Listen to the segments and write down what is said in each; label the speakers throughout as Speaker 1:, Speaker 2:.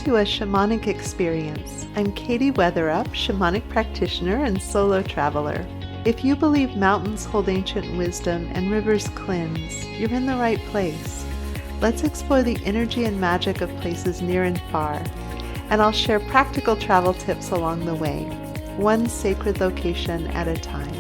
Speaker 1: to a Shamanic experience. I'm Katie Weatherup, shamanic practitioner and solo traveler. If you believe mountains hold ancient wisdom and rivers cleanse, you're in the right place. Let's explore the energy and magic of places near and far, and I'll share practical travel tips along the way, one sacred location at a time.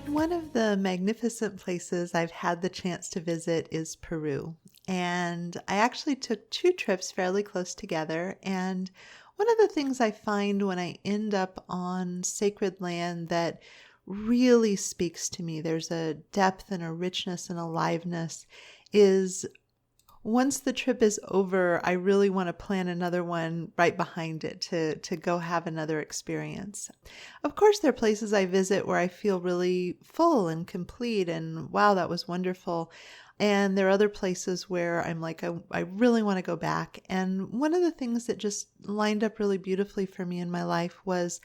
Speaker 1: One of the magnificent places I've had the chance to visit is Peru. And I actually took 2 trips fairly close together. And one of the things I find when I end up on sacred land that really speaks to me, there's a depth and a richness and aliveness, is once the trip is over, I really want to plan another one right behind it to go have another experience. Of course, there are places I visit where I feel really full and complete and wow, that was wonderful. And there are other places where I'm like, I really want to go back. And one of the things that just lined up really beautifully for me in my life was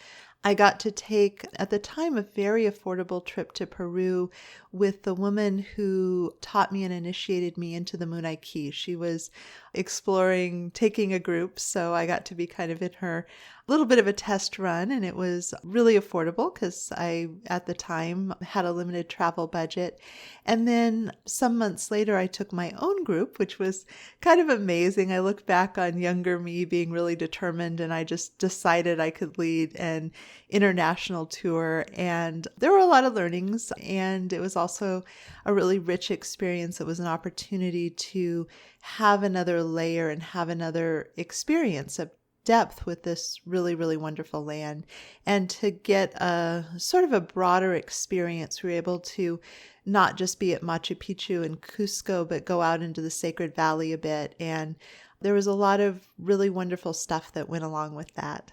Speaker 1: I got to take, at the time, a very affordable trip to Peru with the woman who taught me and initiated me into the Munai. She was exploring, taking a group, so I got to be kind of in her little bit of a test run, and it was really affordable because I, at the time, had a limited travel budget. And then some months later, I took my own group, which was kind of amazing. I look back on younger me being really determined, and I just decided I could lead an international tour. And there were a lot of learnings, and it was also a really rich experience. It was an opportunity to have another layer and have another experience of depth with this really, really wonderful land, and to get a sort of a broader experience. We were able to not just be at Machu Picchu and Cusco, but go out into the Sacred Valley a bit. And there was a lot of really wonderful stuff that went along with that.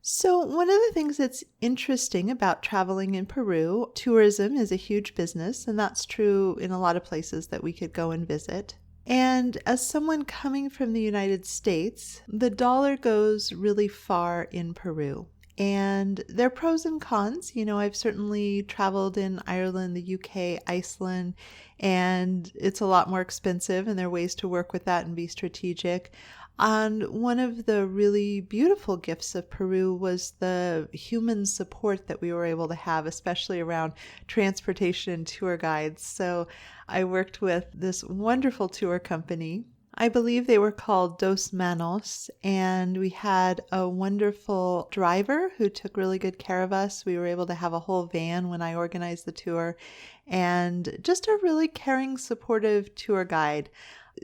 Speaker 1: So one of the things that's interesting about traveling in Peru, tourism is a huge business, and that's true in a lot of places that we could go and visit. And as someone coming from the United States, the dollar goes really far in Peru. And there are pros and cons. You know, I've certainly traveled in Ireland, the UK, Iceland, and it's a lot more expensive, and there are ways to work with that and be strategic. And one of the really beautiful gifts of Peru was the human support that we were able to have, especially around transportation and tour guides. So I worked with this wonderful tour company. I believe they were called Dos Manos, and we had a wonderful driver who took really good care of us. We were able to have a whole van when I organized the tour, and just a really caring, supportive tour guide.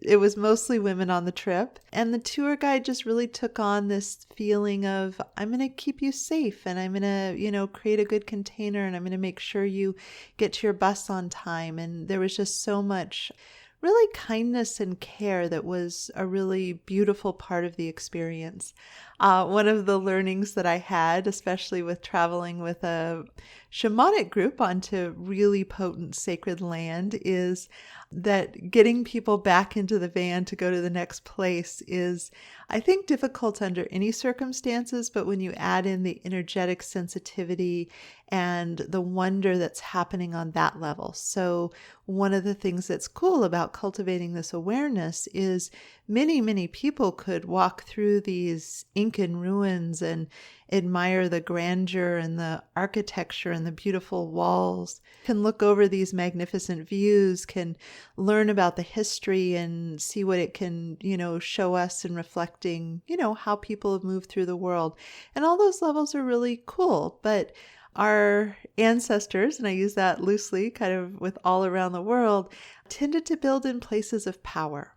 Speaker 1: It was mostly women on the trip, and the tour guide just really took on this feeling of, I'm going to keep you safe, and I'm going to, create a good container, and I'm going to make sure you get to your bus on time. And there was just so much really kindness and care that was a really beautiful part of the experience. One of the learnings that I had, especially with traveling with a shamanic group onto really potent sacred land, is that getting people back into the van to go to the next place is, I think, difficult under any circumstances, but when you add in the energetic sensitivity and the wonder that's happening on that level. So one of the things that's cool about cultivating this awareness is many, many people could walk through these Incan ruins and admire the grandeur and the architecture and the beautiful walls, can look over these magnificent views, can learn about the history and see what it can, show us in reflecting, how people have moved through the world. And all those levels are really cool. But our ancestors, and I use that loosely, kind of with all around the world, tended to build in places of power.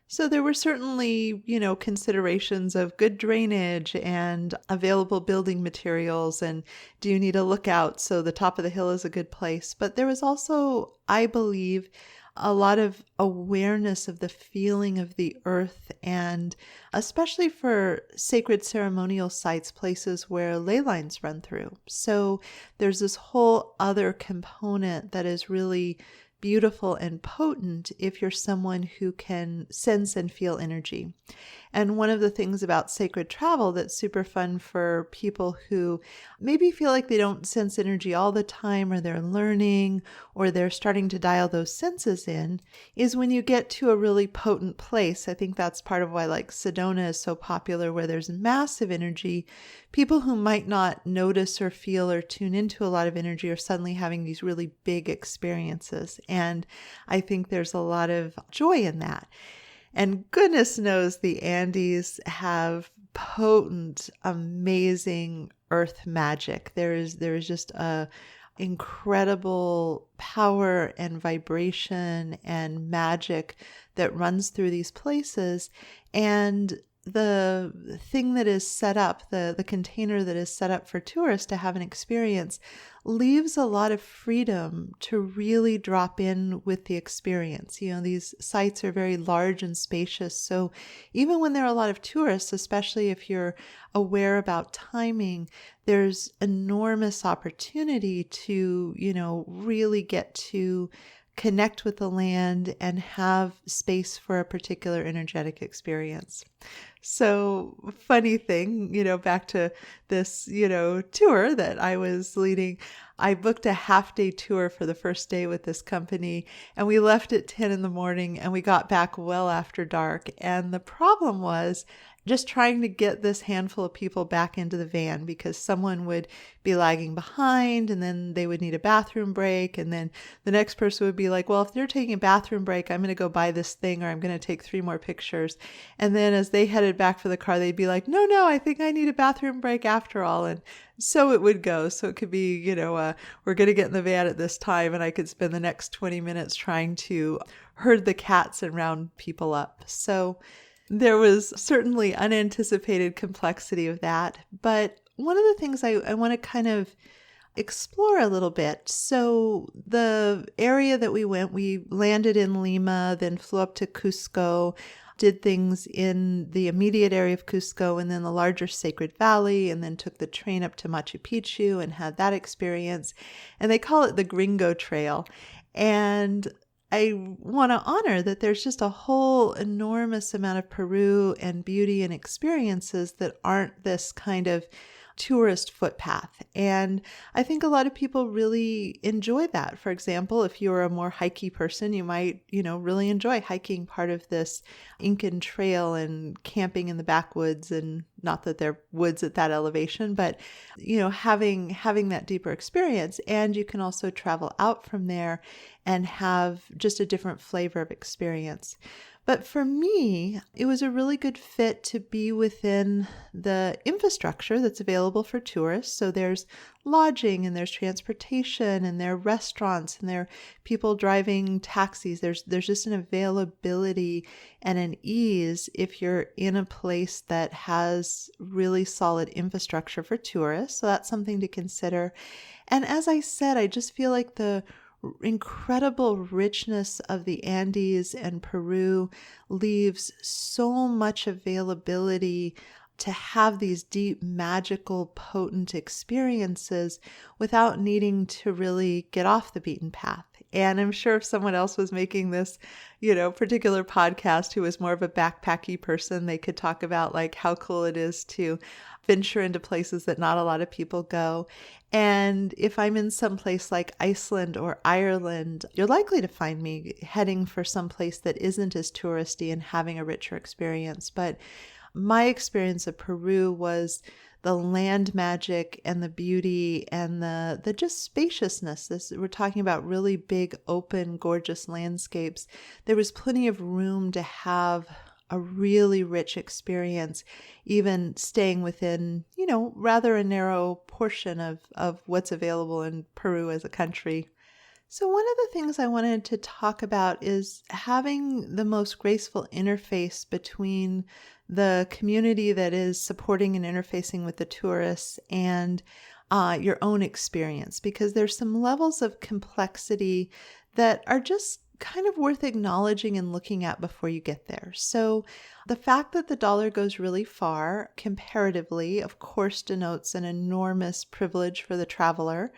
Speaker 1: So there were certainly, considerations of good drainage and available building materials, and do you need a lookout so the top of the hill is a good place? But there was also, I believe, a lot of awareness of the feeling of the earth, and especially for sacred ceremonial sites, places where ley lines run through. So there's this whole other component that is really beautiful and potent if you're someone who can sense and feel energy. And one of the things about sacred travel that's super fun for people who maybe feel like they don't sense energy all the time, or they're learning, or they're starting to dial those senses in, is when you get to a really potent place. I think that's part of why like Sedona is so popular, where there's massive energy. People who might not notice or feel or tune into a lot of energy are suddenly having these really big experiences. And I think there's a lot of joy in that. And goodness knows the Andes have potent, amazing earth magic. There is just a incredible power and vibration and magic that runs through these places. And the thing that is set up, the container that is set up for tourists to have an experience, leaves a lot of freedom to really drop in with the experience. You know, these sites are very large and spacious. So even when there are a lot of tourists, especially if you're aware about timing, there's enormous opportunity to, really get to connect with the land and have space for a particular energetic experience. So funny thing, back to this, tour that I was leading. I booked a half-day tour for the first day with this company, and we left at 10 in the morning and we got back well after dark. And the problem was just trying to get this handful of people back into the van, because someone would be lagging behind and then they would need a bathroom break. And then the next person would be like, well, if they're taking a bathroom break, I'm going to go buy this thing, or I'm going to take 3 more pictures. And then as they headed back for the car, they'd be like, no, I think I need a bathroom break after all. And so it would go. So it could be, we're going to get in the van at this time, and I could spend the next 20 minutes trying to herd the cats and round people up. So there was certainly unanticipated complexity of that. But one of the things I want to kind of explore a little bit. So the area that we went, we landed in Lima, then flew up to Cusco, did things in the immediate area of Cusco and then the larger Sacred Valley, and then took the train up to Machu Picchu and had that experience. And they call it the Gringo Trail. And I want to honor that there's just a whole enormous amount of Peru and beauty and experiences that aren't this kind of tourist footpath. And I think a lot of people really enjoy that. For example, if you're a more hikey person, you might, really enjoy hiking part of this Incan trail and camping in the backwoods, and not that they're woods at that elevation, but, having that deeper experience. And you can also travel out from there and have just a different flavor of experience. But for me, it was a really good fit to be within the infrastructure that's available for tourists. So there's lodging, and there's transportation, and there are restaurants, and there are people driving taxis. There's just an availability and an ease if you're in a place that has really solid infrastructure for tourists. So that's something to consider. And as I said, I just feel like the incredible richness of the Andes and Peru leaves so much availability to have these deep, magical, potent experiences without needing to really get off the beaten path. And I'm sure if someone else was making this, particular podcast who was more of a backpacky person, they could talk about like how cool it is to venture into places that not a lot of people go. And if I'm in some place like Iceland or Ireland, you're likely to find me heading for some place that isn't as touristy and having a richer experience. But my experience of Peru was the land magic and the beauty and the just spaciousness. We're talking about really big, open, gorgeous landscapes. There was plenty of room to have a really rich experience, even staying within, rather a narrow portion of what's available in Peru as a country. So one of the things I wanted to talk about is having the most graceful interface between the community that is supporting and interfacing with the tourists and your own experience, because there's some levels of complexity that are just kind of worth acknowledging and looking at before you get there. So the fact that the dollar goes really far comparatively, of course, denotes an enormous privilege for the traveler.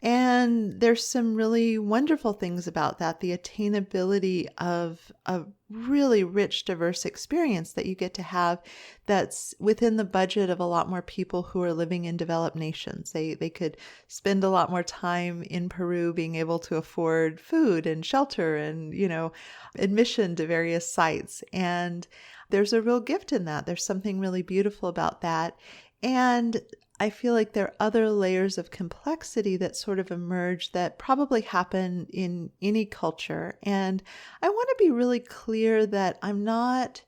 Speaker 1: And there's some really wonderful things about that, the attainability of a really rich, diverse experience that you get to have that's within the budget of a lot more people who are living in developed nations. They could spend a lot more time in Peru being able to afford food and shelter and, admission to various sites. And there's a real gift in that. There's something really beautiful about that. And I feel like there are other layers of complexity that sort of emerge that probably happen in any culture. And I want to be really clear that I'm not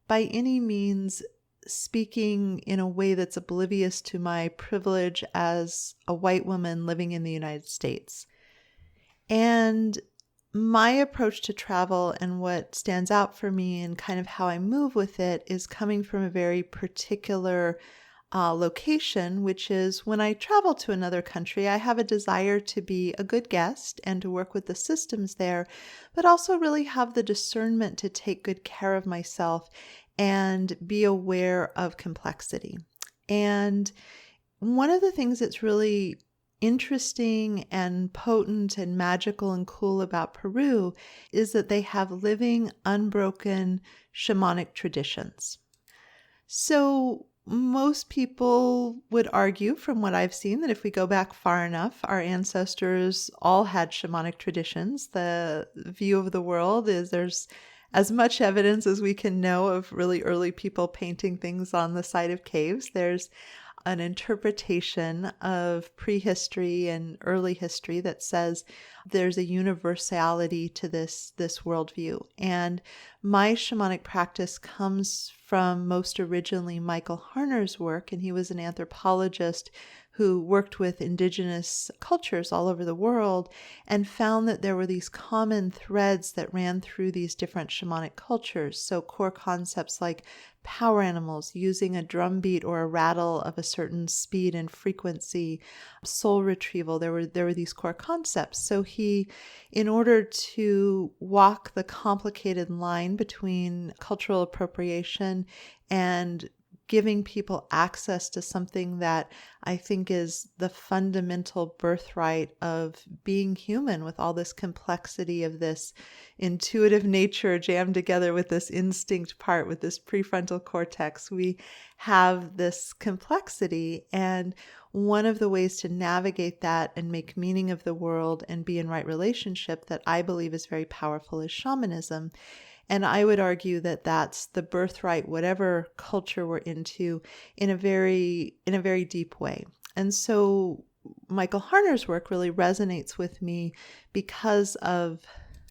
Speaker 1: by any means speaking in a way that's oblivious to my privilege as a white woman living in the United States. And my approach to travel and what stands out for me and kind of how I move with it is coming from a very particular location, which is when I travel to another country, I have a desire to be a good guest and to work with the systems there, but also really have the discernment to take good care of myself and be aware of complexity. And one of the things that's really interesting and potent and magical and cool about Peru is that they have living, unbroken shamanic traditions. So most people would argue, from what I've seen, that if we go back far enough, our ancestors all had shamanic traditions. The view of the world is there's as much evidence as we can know of really early people painting things on the side of caves. There's an interpretation of prehistory and early history that says there's a universality to this worldview. And my shamanic practice comes from most originally Michael Harner's work, and he was an anthropologist who worked with indigenous cultures all over the world and found that there were these common threads that ran through these different shamanic cultures. So core concepts like power animals, using a drum beat or a rattle of a certain speed and frequency, soul retrieval, there were these core concepts. So he, in order to walk the complicated line between cultural appropriation and giving people access to something that I think is the fundamental birthright of being human, with all this complexity of this intuitive nature jammed together with this instinct part, with this prefrontal cortex. We have this complexity, and one of the ways to navigate that and make meaning of the world and be in right relationship that I believe is very powerful is shamanism. And I would argue that that's the birthright, whatever culture we're into, in a very deep way. And so Michael Harner's work really resonates with me because of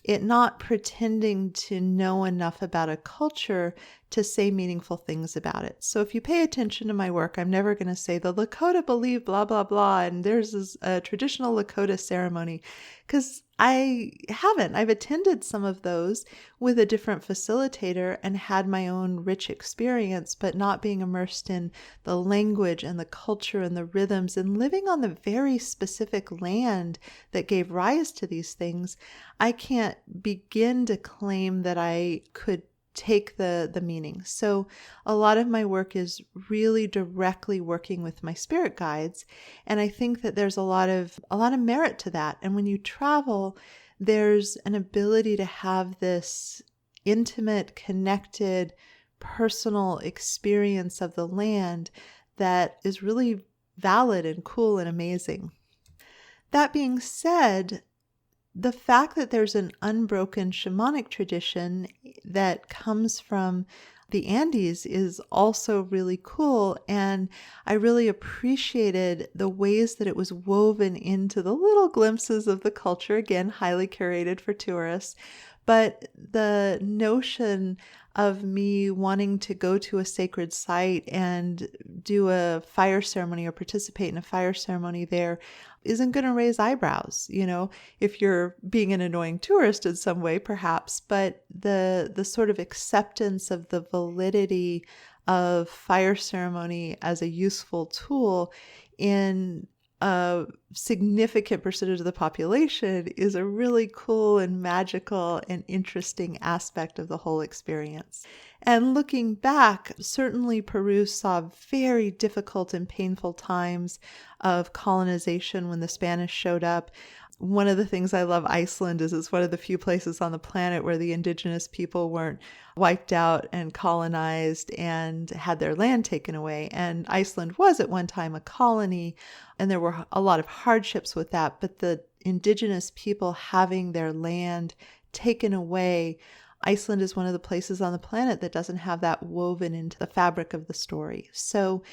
Speaker 1: it not pretending to know enough about a culture to say meaningful things about it. So if you pay attention to my work, I'm never going to say the Lakota believe blah, blah, blah, and there's a traditional Lakota ceremony, because I haven't. I've attended some of those with a different facilitator and had my own rich experience, but not being immersed in the language and the culture and the rhythms and living on the very specific land that gave rise to these things, I can't begin to claim that I could take the meaning. So a lot of my work is really directly working with my spirit guides, and I think that there's a lot of merit to that. And when you travel, there's an ability to have this intimate, connected, personal experience of the land that is really valid and cool and amazing. That being said, the fact that there's an unbroken shamanic tradition that comes from the Andes is also really cool. And I really appreciated the ways that it was woven into the little glimpses of the culture, again, highly curated for tourists. But the notion of me wanting to go to a sacred site and do a fire ceremony or participate in a fire ceremony there isn't going to raise eyebrows, if you're being an annoying tourist in some way, perhaps. But the sort of acceptance of the validity of fire ceremony as a useful tool in a significant percentage of the population is a really cool and magical and interesting aspect of the whole experience. And looking back, certainly Peru saw very difficult and painful times of colonization when the Spanish showed up. One of the things I love Iceland is it's one of the few places on the planet where the indigenous people weren't wiped out and colonized and had their land taken away. And Iceland was at one time a colony, and there were a lot of hardships with that. But the indigenous people having their land taken away, Iceland is one of the places on the planet that doesn't have that woven into the fabric of the story. So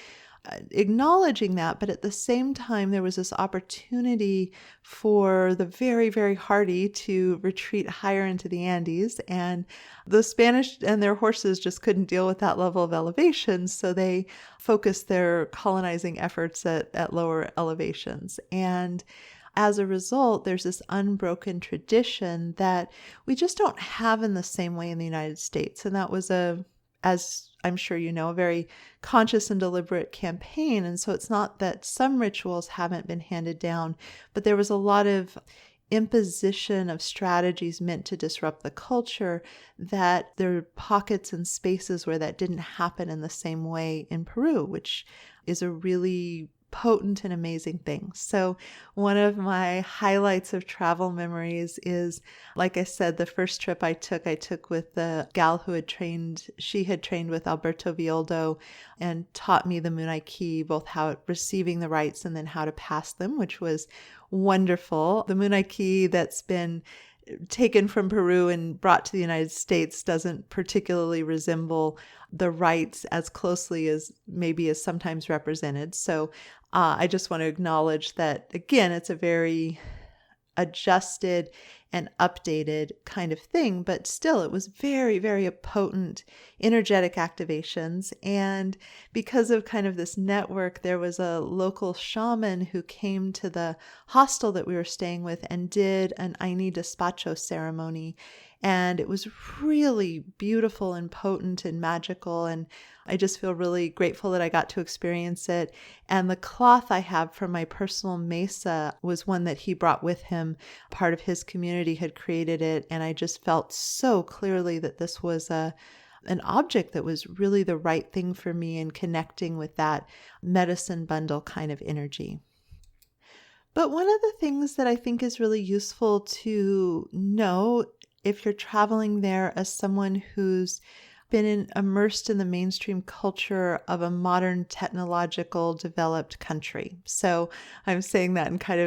Speaker 1: acknowledging that, but at the same time, there was this opportunity for the very, very hardy to retreat higher into the Andes. And the Spanish and their horses just couldn't deal with that level of elevation. So they focused their colonizing efforts at lower elevations. And as a result, there's this unbroken tradition that we just don't have in the same way in the United States. And that was as I'm sure you know, a very conscious and deliberate campaign. And so it's not that some rituals haven't been handed down, but there was a lot of imposition of strategies meant to disrupt the culture, that there are pockets and spaces where that didn't happen in the same way in Peru, which is a really potent and amazing thing. So one of my highlights of travel memories is, like I said, the first trip I took with the gal who she had trained with Alberto Violdo and taught me the Munai-ki, both how receiving the rites and then how to pass them, which was wonderful. The Munai-ki that's been taken from Peru and brought to the United States doesn't particularly resemble the rites as closely as maybe is sometimes represented. So I just want to acknowledge that, again, it's a very adjusted and updated kind of thing, but still it was very, very potent energetic activations. And because of kind of this network, there was a local shaman who came to the hostel that we were staying with and did an Aini Despacho ceremony. And it was really beautiful and potent and magical. And I just feel really grateful that I got to experience it. And the cloth I have from my personal mesa was one that he brought with him. Part of his community had created it. And I just felt so clearly that this was an object that was really the right thing for me in connecting with that medicine bundle kind of energy. But one of the things that I think is really useful to know if you're traveling there as someone who's been immersed in the mainstream culture of a modern technological developed country. So I'm saying that in kind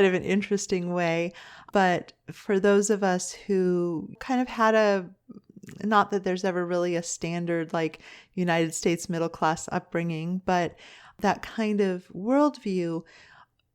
Speaker 1: of an interesting way. But for those of us who kind of had not that there's ever really a standard like United States middle class upbringing, but that kind of worldview,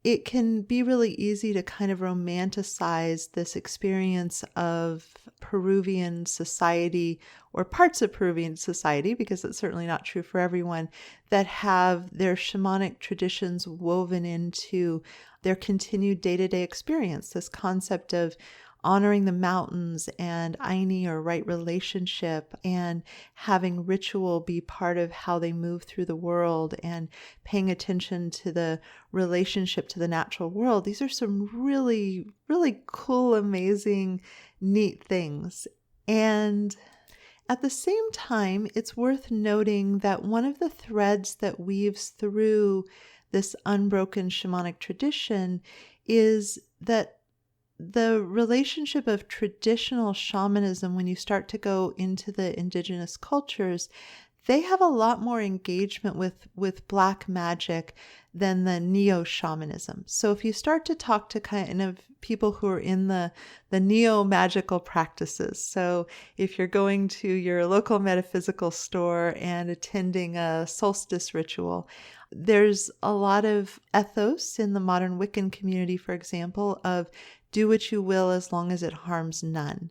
Speaker 1: it can be really easy to kind of romanticize this experience of Peruvian society or parts of Peruvian society, because it's certainly not true for everyone, that have their shamanic traditions woven into their continued day-to-day experience. This concept of honoring the mountains and Aini or right relationship and having ritual be part of how they move through the world and paying attention to the relationship to the natural world. These are some really, really cool, amazing, neat things. And at the same time, it's worth noting that one of the threads that weaves through this unbroken shamanic tradition is that the relationship of traditional shamanism, when you start to go into the indigenous cultures, they have a lot more engagement with black magic than the neo-shamanism. So if you start to talk to kind of people who are in the neo-magical practices, so if you're going to your local metaphysical store and attending a solstice ritual, there's a lot of ethos in the modern Wiccan community, for example, of do what you will as long as it harms none.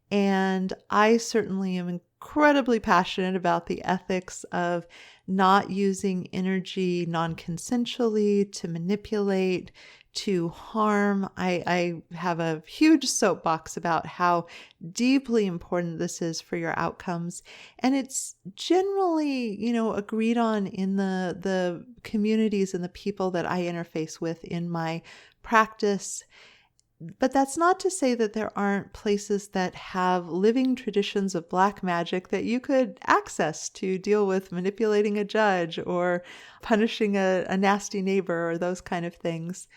Speaker 1: And I certainly am incredibly passionate about the ethics of not using energy non-consensually to manipulate, to harm. I have a huge soapbox about how deeply important this is for your outcomes. And it's generally, agreed on in the communities and the people that I interface with in my practice. But that's not to say that there aren't places that have living traditions of black magic that you could access to deal with manipulating a judge or punishing a nasty neighbor or those kind of things.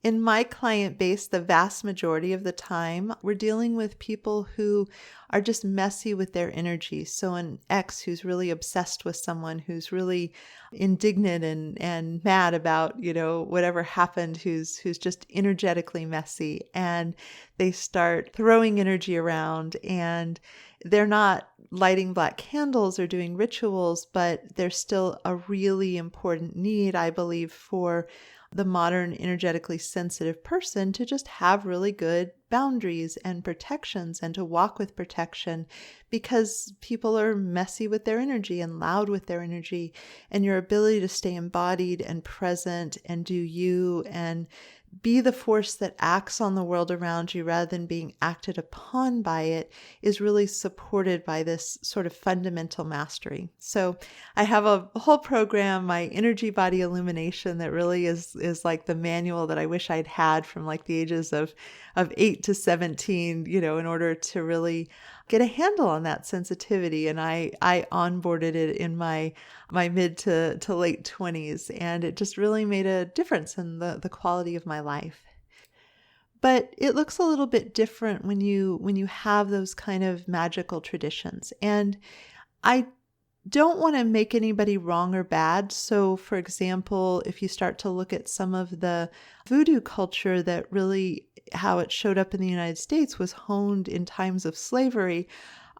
Speaker 1: In my client base, the vast majority of the time, we're dealing with people who are just messy with their energy. So an ex who's really obsessed with someone, who's really indignant and mad about, whatever happened, who's just energetically messy. And they start throwing energy around, and they're not lighting black candles or doing rituals, but there's still a really important need, I believe, for the modern energetically sensitive person to just have really good boundaries and protections and to walk with protection, because people are messy with their energy and loud with their energy, and your ability to stay embodied and present and do you and be the force that acts on the world around you rather than being acted upon by it is really supported by this sort of fundamental mastery. So I have a whole program, my energy body illumination, that really is like the manual that I wish I'd had from like the ages of 8 to 17, in order to really get a handle on that sensitivity. And I onboarded it in my mid to late 20s, and it just really made a difference in the quality of my life. But it looks a little bit different when you have those kind of magical traditions. And I don't want to make anybody wrong or bad. So for example, if you start to look at some of the voodoo culture that really how it showed up in the United States was honed in times of slavery,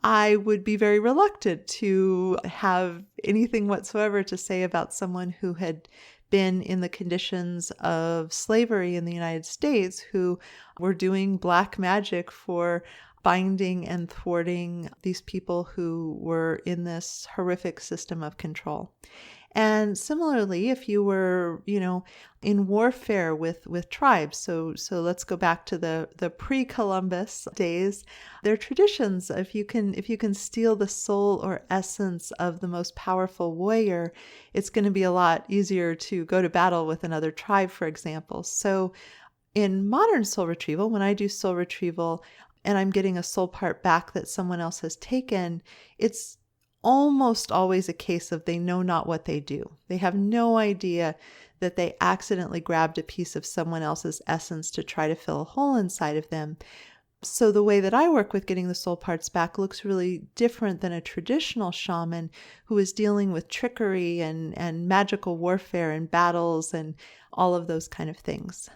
Speaker 1: I would be very reluctant to have anything whatsoever to say about someone who had been in the conditions of slavery in the United States, who were doing black magic for binding and thwarting these people who were in this horrific system of control. And similarly, if you were, in warfare with tribes, so let's go back to the pre-Columbus days, there are traditions. If you can steal the soul or essence of the most powerful warrior, it's going to be a lot easier to go to battle with another tribe, for example. So in modern soul retrieval, when I do soul retrieval and I'm getting a soul part back that someone else has taken, it's almost always a case of they know not what they do. They have no idea that they accidentally grabbed a piece of someone else's essence to try to fill a hole inside of them. So the way that I work with getting the soul parts back looks really different than a traditional shaman who is dealing with trickery and magical warfare and battles and all of those kind of things.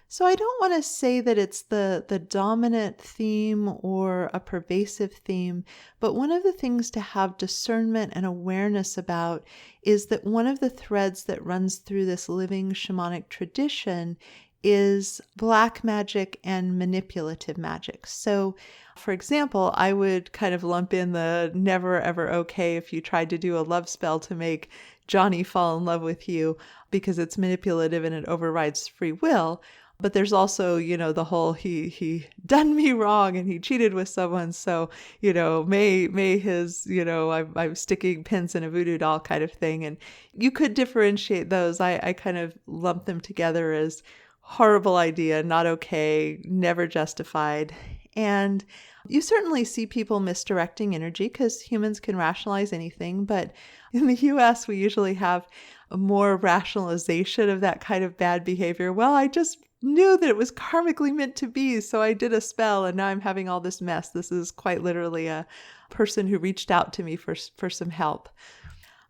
Speaker 1: So I don't want to say that it's the dominant theme or a pervasive theme, but one of the things to have discernment and awareness about is that one of the threads that runs through this living shamanic tradition is black magic and manipulative magic. So, for example, I would kind of lump in the never ever okay if you tried to do a love spell to make Johnny fall in love with you because it's manipulative and it overrides free will. But there's also, the whole he done me wrong and he cheated with someone. So, may his, I'm sticking pins in a voodoo doll kind of thing. And you could differentiate those. I kind of lump them together as horrible idea, not okay, never justified. And you certainly see people misdirecting energy because humans can rationalize anything. But in the US, we usually have a more rationalization of that kind of bad behavior. Well, I just knew that it was karmically meant to be, so I did a spell and now I'm having all this mess. This is quite literally a person who reached out to me for some help.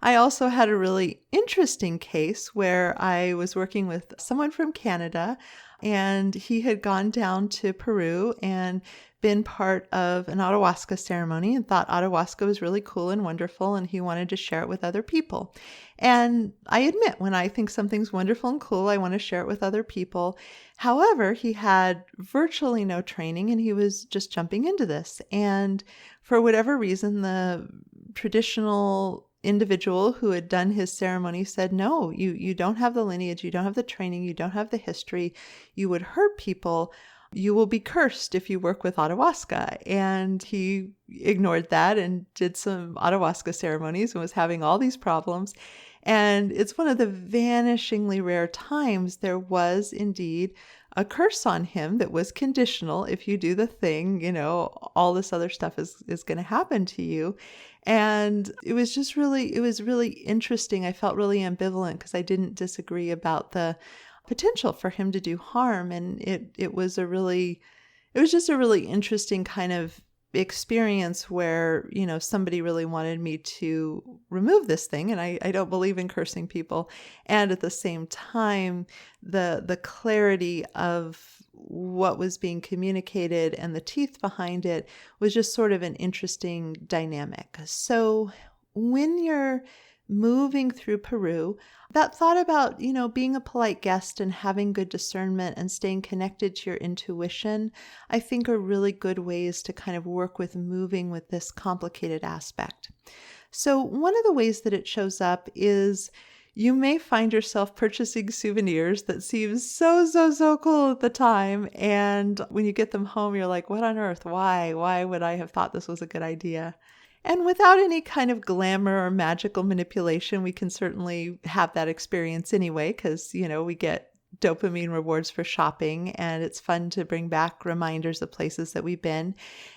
Speaker 1: I also had a really interesting case where I was working with someone from Canada, and he had gone down to Peru and been part of an ayahuasca ceremony and thought ayahuasca was really cool and wonderful, and he wanted to share it with other people. And I admit, when I think something's wonderful and cool, I want to share it with other people. However, he had virtually no training and he was just jumping into this. And for whatever reason, the traditional individual who had done his ceremony said, no, you don't have the lineage, you don't have the training, you don't have the history, you would hurt people, you will be cursed if you work with ayahuasca. And he ignored that and did some ayahuasca ceremonies and was having all these problems. And it's one of the vanishingly rare times there was indeed a curse on him that was conditional. If you do the thing, all this other stuff is going to happen to you. And it was really interesting. I felt really ambivalent because I didn't disagree about the potential for him to do harm. And it was just a really interesting kind of experience where, somebody really wanted me to remove this thing. And I don't believe in cursing people. And at the same time, the clarity of what was being communicated and the teeth behind it was just sort of an interesting dynamic. So when you're moving through Peru, that thought about, being a polite guest and having good discernment and staying connected to your intuition, I think are really good ways to kind of work with moving with this complicated aspect. So one of the ways that it shows up is you may find yourself purchasing souvenirs that seem so cool at the time. And when you get them home, you're like, what on earth? Why would I have thought this was a good idea? And without any kind of glamour or magical manipulation, we can certainly have that experience anyway, because, we get dopamine rewards for shopping, and it's fun to bring back reminders of places that we've been.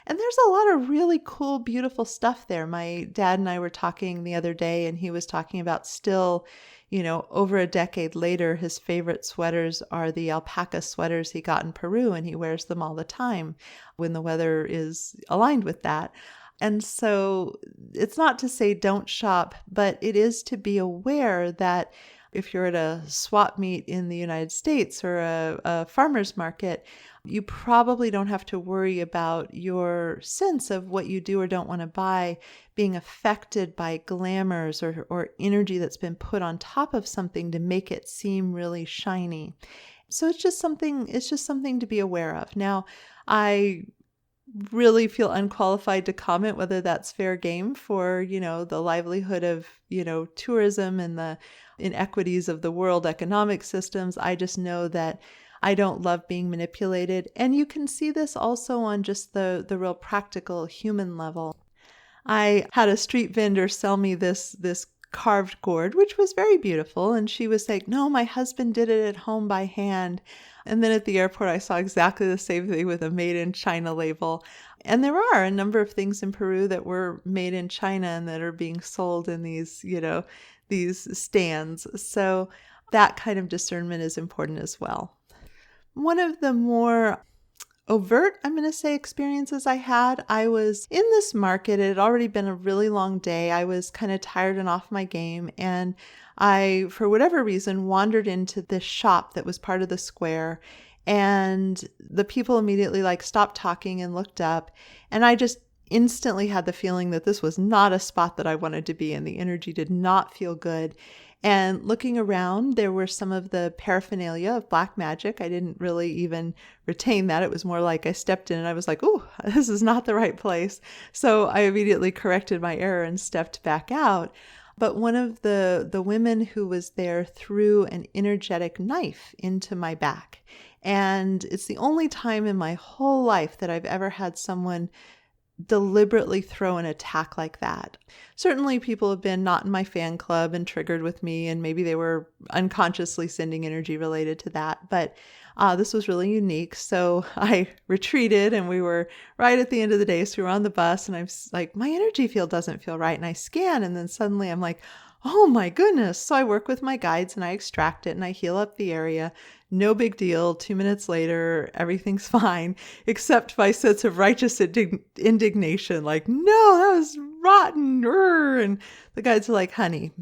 Speaker 1: And there's a lot of really cool, beautiful stuff there. My dad and I were talking the other day, and he was talking about still, over a decade later, his favorite sweaters are the alpaca sweaters he got in Peru, and he wears them all the time when the weather is aligned with that. And so it's not to say don't shop, but it is to be aware that if you're at a swap meet in the United States or a farmer's market, you probably don't have to worry about your sense of what you do or don't want to buy being affected by glamours or energy that's been put on top of something to make it seem really shiny. So it's just something to be aware of. Now, I really feel unqualified to comment whether that's fair game for, the livelihood of, tourism and the inequities of the world economic systems. I just know that I don't love being manipulated. And you can see this also on just the real practical human level. I had a street vendor sell me this carved gourd, which was very beautiful. And she was like, no, my husband did it at home by hand. And then at the airport, I saw exactly the same thing with a made in China label. And there are a number of things in Peru that were made in China and that are being sold in these stands. So that kind of discernment is important as well. One of the more overt, I'm going to say, experiences I had, I was in this market. It had already been a really long day. I was kind of tired and off my game. And I, for whatever reason, wandered into this shop that was part of the square. And the people immediately stopped talking and looked up. And I just instantly had the feeling that this was not a spot that I wanted to be in. The energy did not feel good. And looking around, there were some of the paraphernalia of black magic. I didn't really even retain that. It was more like I stepped in and I was like, ooh, this is not the right place. So I immediately corrected my error and stepped back out. But one of the women who was there threw an energetic knife into my back. And it's the only time in my whole life that I've ever had someone deliberately throw an attack like that. Certainly people have been not in my fan club and triggered with me, and maybe they were unconsciously sending energy related to that. But this was really unique. So I retreated, and we were right at the end of the day. So we were on the bus, and I'm like, my energy field doesn't feel right. And I scan, and then suddenly I'm like, oh my goodness. So I work with my guides and I extract it and I heal up the area. No big deal. 2 minutes later, everything's fine, except my sense of righteous indignation. Like, no, that was rotten. And the guides are like, honey,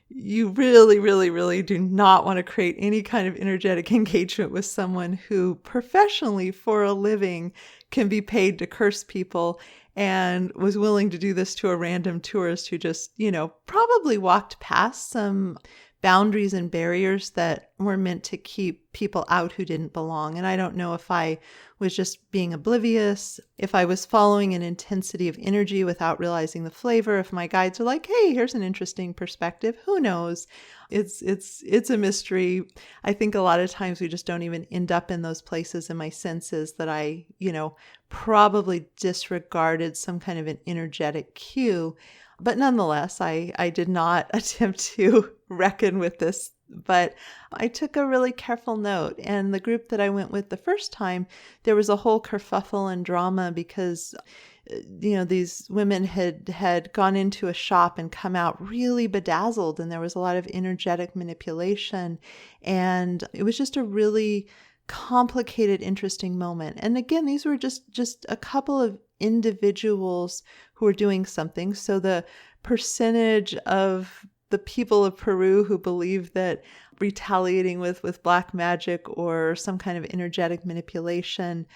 Speaker 1: you really, really, really do not want to create any kind of energetic engagement with someone who professionally for a living can be paid to curse people and was willing to do this to a random tourist who just, probably walked past some boundaries and barriers that were meant to keep people out who didn't belong. And I don't know if I was just being oblivious, if I was following an intensity of energy without realizing the flavor, if my guides are like, hey, here's an interesting perspective. Who knows? It's a mystery. I think a lot of times we just don't even end up in those places. And my sense is that I, probably disregarded some kind of an energetic cue But nonetheless, I did not attempt to reckon with this, but I took a really careful note. And the group that I went with the first time, there was a whole kerfuffle and drama because these women had gone into a shop and come out really bedazzled, and there was a lot of energetic manipulation, and it was just a really complicated, interesting moment. And again, these were just a couple of individuals who were doing something. So the percentage of the people of Peru who believe that retaliating with black magic or some kind of energetic manipulation,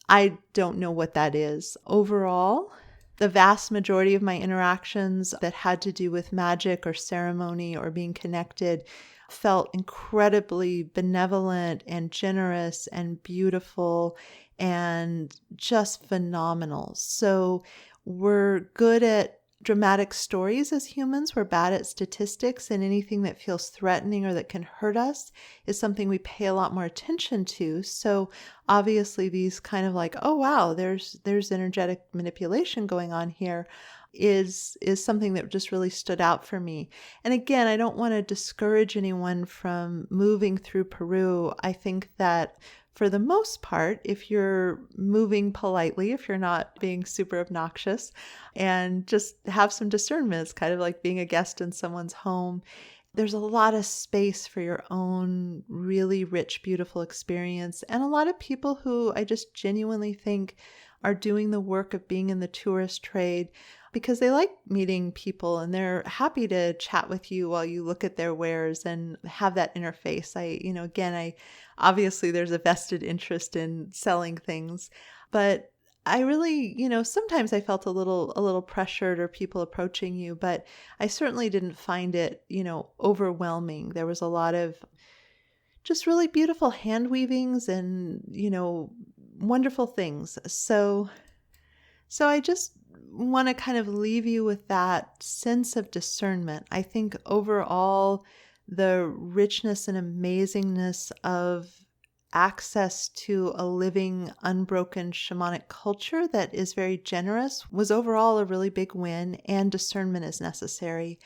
Speaker 1: I don't know what that is. Overall, the vast majority of my interactions that had to do with magic or ceremony or being connected felt incredibly benevolent and generous and beautiful and just phenomenal. So we're good at dramatic stories as humans. We're bad at statistics, and anything that feels threatening or that can hurt us is something we pay a lot more attention to. So obviously these kind of like, oh wow, there's energetic manipulation going on here is something that just really stood out for me. And again, I don't want to discourage anyone from moving through Peru. I think that for the most part, if you're moving politely, if you're not being super obnoxious, and just have some discernment, it's kind of like being a guest in someone's home. There's a lot of space for your own really rich, beautiful experience. And a lot of people who I just genuinely think are doing the work of being in the tourist trade because they like meeting people and they're happy to chat with you while you look at their wares and have that interface. I obviously there's a vested interest in selling things, but I really, sometimes I felt a little pressured or people approaching you, but I certainly didn't find it, overwhelming. There was a lot of just really beautiful hand weavings and, wonderful things. So I just want to kind of leave you with that sense of discernment. I think overall, the richness and amazingness of access to a living, unbroken shamanic culture that is very generous was overall a really big win, and discernment is necessary.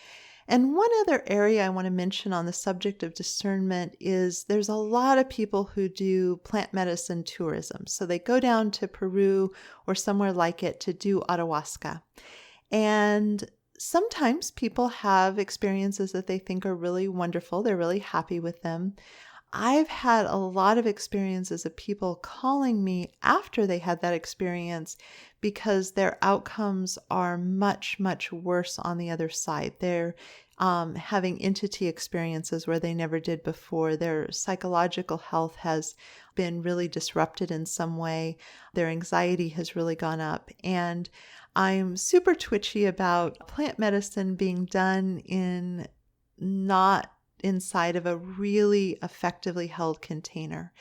Speaker 1: And one other area I want to mention on the subject of discernment is there's a lot of people who do plant medicine tourism. So they go down to Peru or somewhere like it to do ayahuasca. And sometimes people have experiences that they think are really wonderful. They're really happy with them. I've had a lot of experiences of people calling me after they had that experience because their outcomes are much, much worse on the other side. They're having entity experiences where they never did before. Their psychological health has been really disrupted in some way. Their anxiety has really gone up. And I'm super twitchy about plant medicine being done in not inside of a really effectively held container.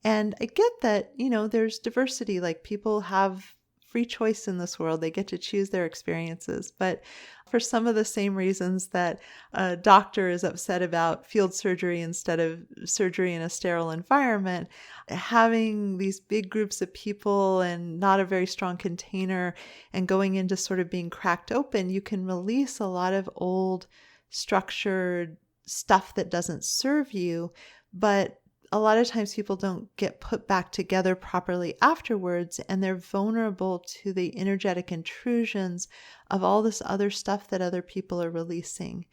Speaker 1: And I get that, there's diversity, like people have free choice in this world. They get to choose their experiences. But for some of the same reasons that a doctor is upset about field surgery instead of surgery in a sterile environment, having these big groups of people and not a very strong container and going into sort of being cracked open, you can release a lot of old structured stuff that doesn't serve you, but a lot of times people don't get put back together properly afterwards, and they're vulnerable to the energetic intrusions of all this other stuff that other people are releasing.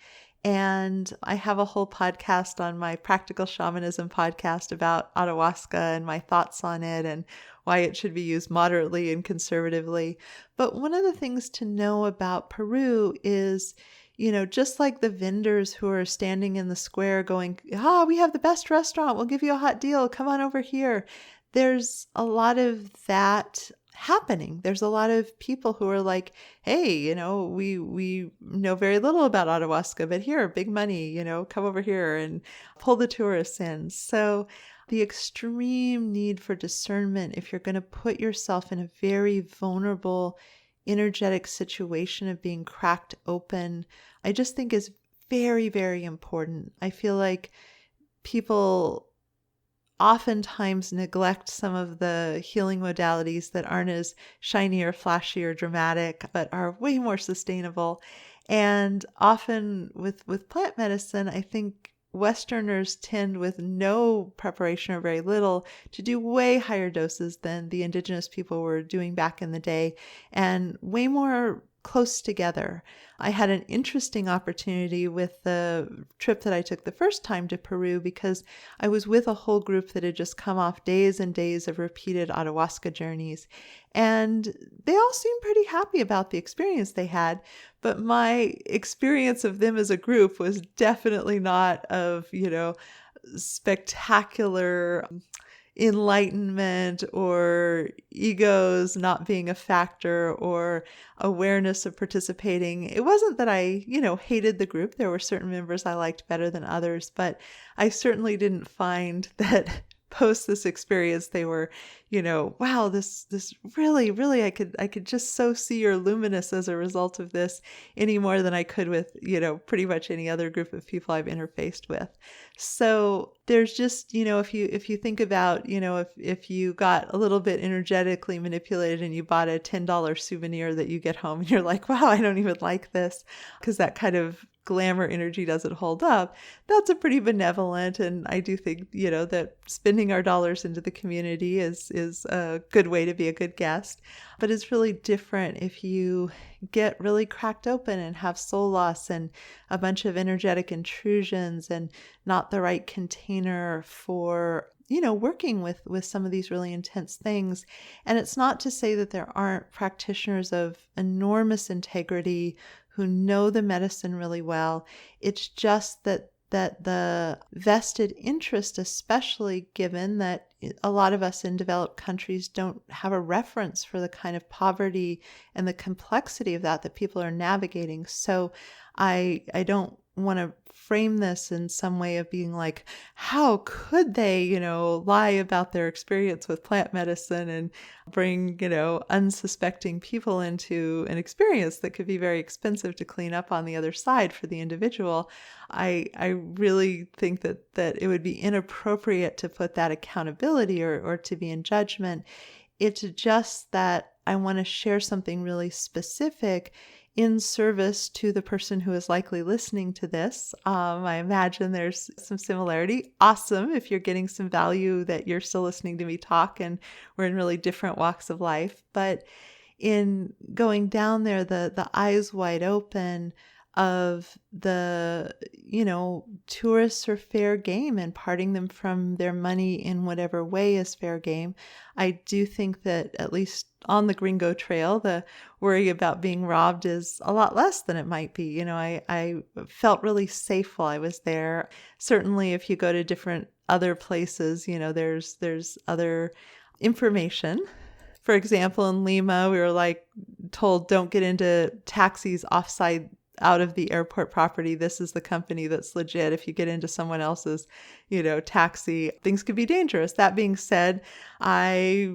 Speaker 1: And I have a whole podcast on my Practical Shamanism podcast about ayahuasca and my thoughts on it and why it should be used moderately and conservatively. But one of the things to know about Peru is, just like the vendors who are standing in the square going, we have the best restaurant. We'll give you a hot deal. Come on over here. There's a lot of that happening. There's a lot of people who are like, hey, we know very little about ayahuasca, but here, big money, come over here and pull the tourists in. So the extreme need for discernment, if you're going to put yourself in a very vulnerable energetic situation of being cracked open, I just think is very, very important. I feel like people oftentimes neglect some of the healing modalities that aren't as shiny or flashy or dramatic, but are way more sustainable. And often with plant medicine, I think Westerners tend, with no preparation or very little, to do way higher doses than the indigenous people were doing back in the day, and way more close together. I had an interesting opportunity with the trip that I took the first time to Peru, because I was with a whole group that had just come off days and days of repeated ayahuasca journeys. And they all seemed pretty happy about the experience they had. But my experience of them as a group was definitely not of, spectacular enlightenment or egos not being a factor or awareness of participating. It wasn't that I, hated the group. There were certain members I liked better than others, but I certainly didn't find that post this experience they were, wow, this really, really, I could just so see you're luminous as a result of this, any more than I could with, pretty much any other group of people I've interfaced with. So there's just, if you think about, if you got a little bit energetically manipulated and you bought a $10 souvenir that you get home and you're like, wow, I don't even like this, because that kind of glamour energy doesn't hold up, that's a pretty benevolent. And I do think, that spending our dollars into the community is a good way to be a good guest. But it's really different if you get really cracked open and have soul loss and a bunch of energetic intrusions and not the right container for working with some of these really intense things. And it's not to say that there aren't practitioners of enormous integrity who know the medicine really well. It's just that the vested interest, especially given that a lot of us in developed countries don't have a reference for the kind of poverty and the complexity of that people are navigating. So I don't want to frame this in some way of being like, how could they, lie about their experience with plant medicine and bring, unsuspecting people into an experience that could be very expensive to clean up on the other side for the individual. I really think that it would be inappropriate to put that accountability or to be in judgment. It's just that I want to share something really specific in service to the person who is likely listening to this. I imagine there's some similarity. Awesome if you're getting some value that you're still listening to me talk and we're in really different walks of life. But in going down there, the eyes wide open of the, tourists are fair game and parting them from their money in whatever way is fair game. I do think that at least on the Gringo Trail, the worry about being robbed is a lot less than it might be. I felt really safe while I was there. Certainly if you go to different other places, there's other information. For example, in Lima, we were told don't get into taxis offside out of the airport property. This is the company that's legit. If you get into someone else's, taxi, things could be dangerous. That being said, I,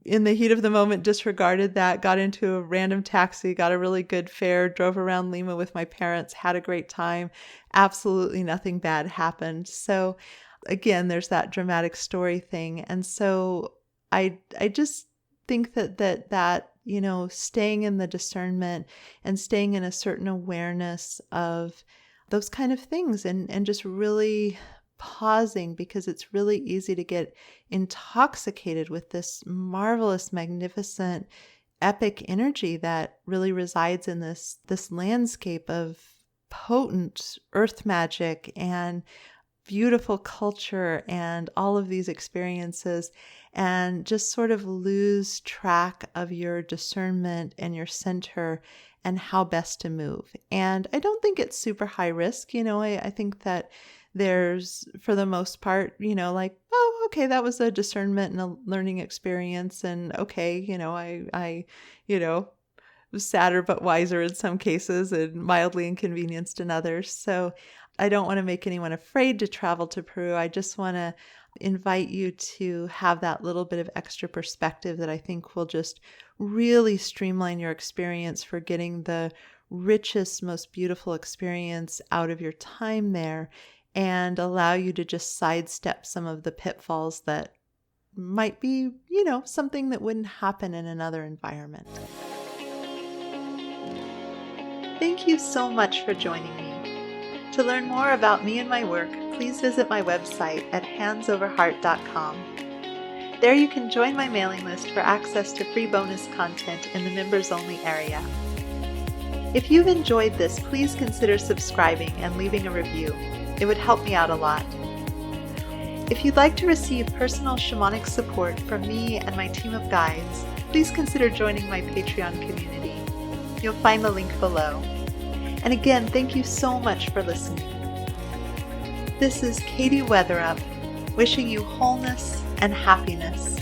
Speaker 1: in the heat of the moment, disregarded that, got into a random taxi, got a really good fare, drove around Lima with my parents, had a great time. Absolutely nothing bad happened. So again, there's that dramatic story thing. And so I just think that staying in the discernment and staying in a certain awareness of those kind of things and just really pausing, because it's really easy to get intoxicated with this marvelous, magnificent, epic energy that really resides in this landscape of potent earth magic and beautiful culture and all of these experiences, and just sort of lose track of your discernment and your center and how best to move. And I don't think it's super high risk. I think that there's, for the most part, oh, okay, that was a discernment and a learning experience. And okay, I was sadder but wiser in some cases and mildly inconvenienced in others. So I don't want to make anyone afraid to travel to Peru. I just want to invite you to have that little bit of extra perspective that I think will just really streamline your experience for getting the richest, most beautiful experience out of your time there, and allow you to just sidestep some of the pitfalls that might be, something that wouldn't happen in another environment. Thank you so much for joining me. To learn more about me and my work, please visit my website at handsoverheart.com. There you can join my mailing list for access to free bonus content in the members-only area. If you've enjoyed this, please consider subscribing and leaving a review. It would help me out a lot. If you'd like to receive personal shamanic support from me and my team of guides, please consider joining my Patreon community. You'll find the link below. And again, thank you so much for listening. This is Katie Weatherup, wishing you wholeness and happiness.